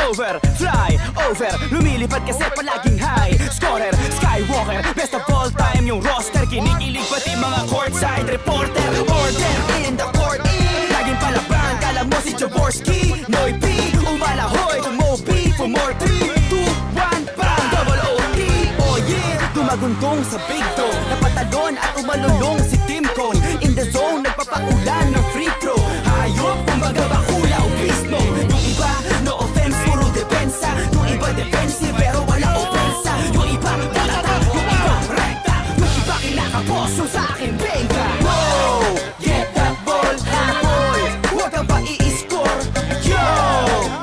over, fly over. Lumilipad kasi palaging high scorer, Skywalker, best of all time yung roster. Kinikilig pati mga courtside reporter. Order in the court, laging palaban, kala mo si Jaworski. Noy P, umalahoy to Moby for more 3, 2, 1, bang, double OT. Oh yeah, dumaguntong sa big dome, napatalon at umalulong si Tim Cone. In the zone, nagpapaulan ng free throw. Hayop, kumbaga bakula o beast mode. Yung iba, no offense, puro depensa. Yung iba defensive, pero wala opensa. Yung iba, balata, yung iba, rekta. Yung iba, kinakaposo sa akin, benga. Whoa, get that ball, boy. Huwag kang pa i-score, yo.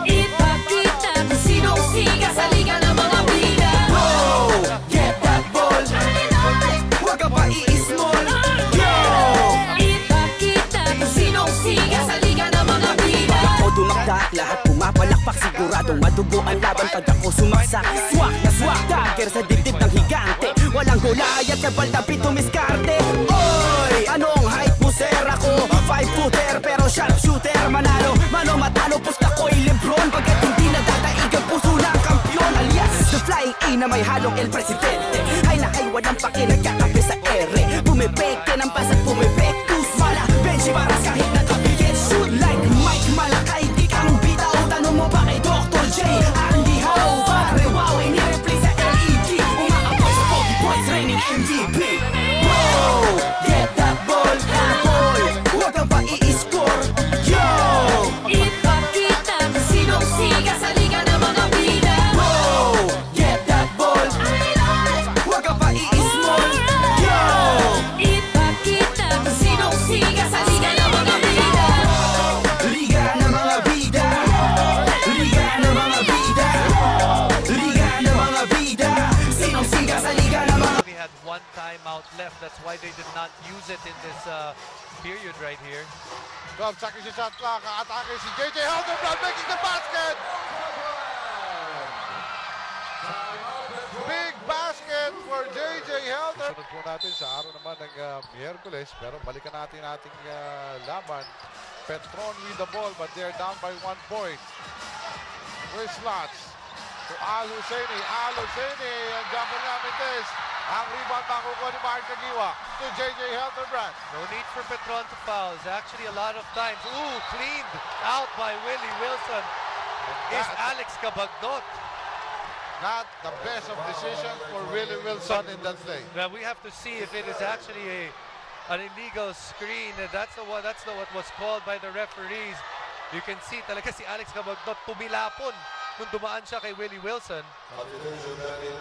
Ipakita kung sinong siga sa liga ng mga bida. Whoa, get that ball. Huwag kang pa i-small, yo. Ipakita kung sinong siga sa liga ng mga bida. Ako dumakdak, lahat pumapalakpak. Siguradong madugo ang laban pag ako sumaksak. Swak na swak, dagger sa dibdib ng higante. Walang gulayat, kabal na pito miskarte. Oy, anong height mo sir? Ako 5-footer pero sharpshooter. Manalo, mano matalo, pusta ko'y Lebron. Pagkat hindi nadadaig ang puso ng kampyon. Alias, the flying A na may halong El Presidente. Hay na hay, walang paki, nagkakape sa ere. Pumipeke ng pasat, pumipektus. Mala, Benji Maras kahit nakapikit. Shoot like Mike Malakay, di kang bitaw. Tanong mo ba kay Dr. J? Andy Howe, pare wow, ini-replay sa LED. Umaapoy sa Pogi Boys, reigning MVP. Whoa, get that ball, boy. Huwag kang pa i-score, yo. Ipakita kung sinong siga sa liga ng mga bida. Whoa, get that ball. Huwag kang pa i-small, yo. Ipakita kung sinong siga sa liga ng mga bida. Liga ng mga bida. Liga ng mga bida. Liga ng mga bida. Sinong siga sa liga ng mga They had one timeout left. That's why they did not use it in this period right here. 12 seconds yung shot clock. Atake si JJ Hildebrand making the basket. Big basket for JJ Hildebrand. Sunod po natin sa araw naman ng Miyerkules. Pero balikan natin ating laban. Petron with the ball but they're down by 1 point. Chris Lots to Al Husseini. Al Husseini. Ang jumper namin test. Ang rebound makukuha ni Mark Kagiwa to JJ Hildebrand. No need for Petron to foul. It's actually a lot of times. Ooh, cleaned out by Willie Wilson. Is Alex Cabagnot. Not the best of decision for Willie Wilson in that play. Now we have to see if it is actually an illegal screen. That's what was called by the referees. You can see talaga si Alex Cabagnot tumilapon nung dumaan siya kay Willie Wilson.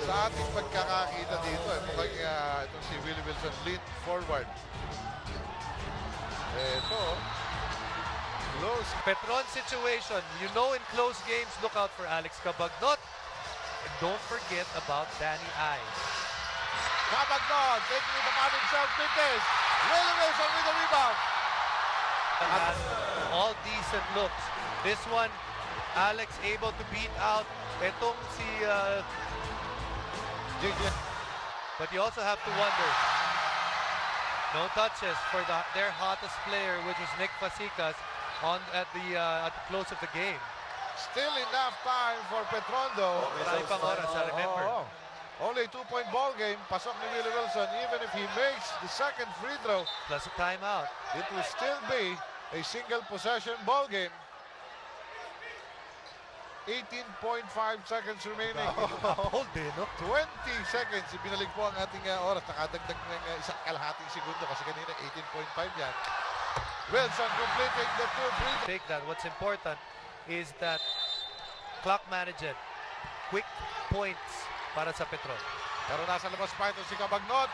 Sa ating pagkakakita dito, mukhang itong si Willie Wilson leaned forward. Ito, close. Petron situation. You know in close games, look out for Alex Cabagnot. And don't forget about Danny Ives. Cabagnot taking it upon himself, Vintes. Willie Wilson with the rebound. And all decent looks. This one, Alex able to beat out etong si JJ. but you also have to wonder. No touches for their hottest player, which is Nick Fasicas at the close of the game. Still enough time for Petron though. Marami pang oras, remember. Oo. Only 2-point ball game. Pasok ni Willie Wilson. Even if he makes the second free throw, Plus a timeout. it will still be a single possession ball game. 18.5 seconds remaining. Hold eh, no? 20 seconds. Ibinalik po ang ating oras. Nakadagdag ng isang kalahating segundo kasi kanina 18.5 yan. Wilson completing the 2 free throws. Take that. What's important is that clock management. Quick points para sa Petron. Pero nasa labas pa ito si Cabagnot.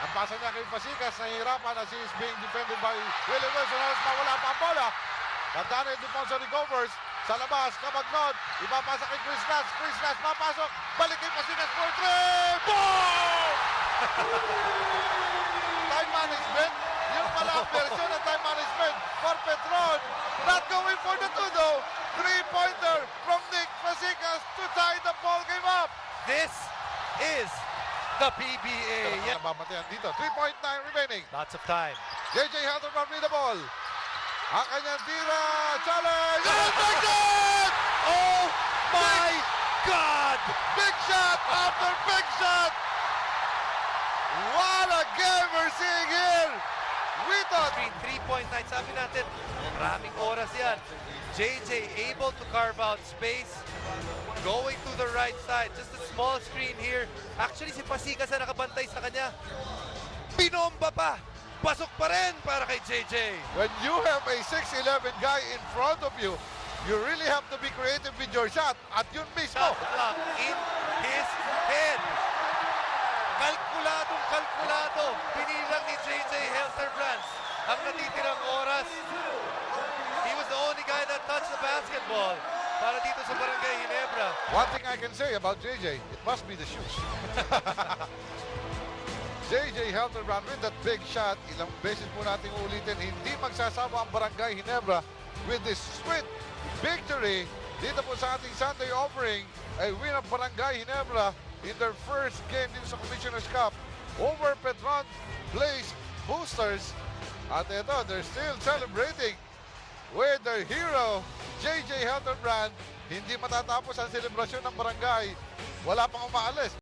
Ang pasa niya kay Fasicas. Nahihirapan as he is being defended by Willie Wilson. Halos mawala pa ang bola. Tandaan na ito sa recovers. Sa labas, Cabagnot. Ipapasa kay Chris Nash. Chris Nash papasok. Balik kay Fasicas for 3. Boom! Time management. Yung pala ang version ng time management for Petron. Not going for the 2 though. 3-pointer from Nick Fasicas to tie the ball game up. This is the PBA. Yeah. Nabamatayan dito. 3.9 remaining. Lots of time. JJ Hildebrand with the ball. Ang kanyang tira. Challenge. And take it! Oh my God! Big shot after big shot! What a game we're seeing here! We thought... 3.9, sabi natin, maraming oras yan. JJ able to carve out space, going to the right side, just a small screen here. Actually, si Pasigas na nakabantay sa kanya. Binomba pa! Pasok pa rin para kay JJ. When you have a 6'11 guy in front of you, you really have to be creative with your shot. At yun mismo, Shot clock in his head. Kalkulado. Pinilang ni JJ Helterbrands ang natitirang oras. He was the only guy that touched the basketball para dito sa Barangay Ginebra. one thing I can say about JJ, it must be the shoes. JJ Helterbrand with that big shot. Ilang beses po natin ulitin, hindi magsasama ang Barangay Ginebra with this sweet victory dito po sa ating Sunday offering. A win of Barangay Ginebra in their first game dito sa Commissioner's Cup over Petron Place Boosters. At ito, they're still celebrating with their hero, JJ Helterbrand. Hindi matatapos ang selebrasyon ng barangay. Wala pang umaalis.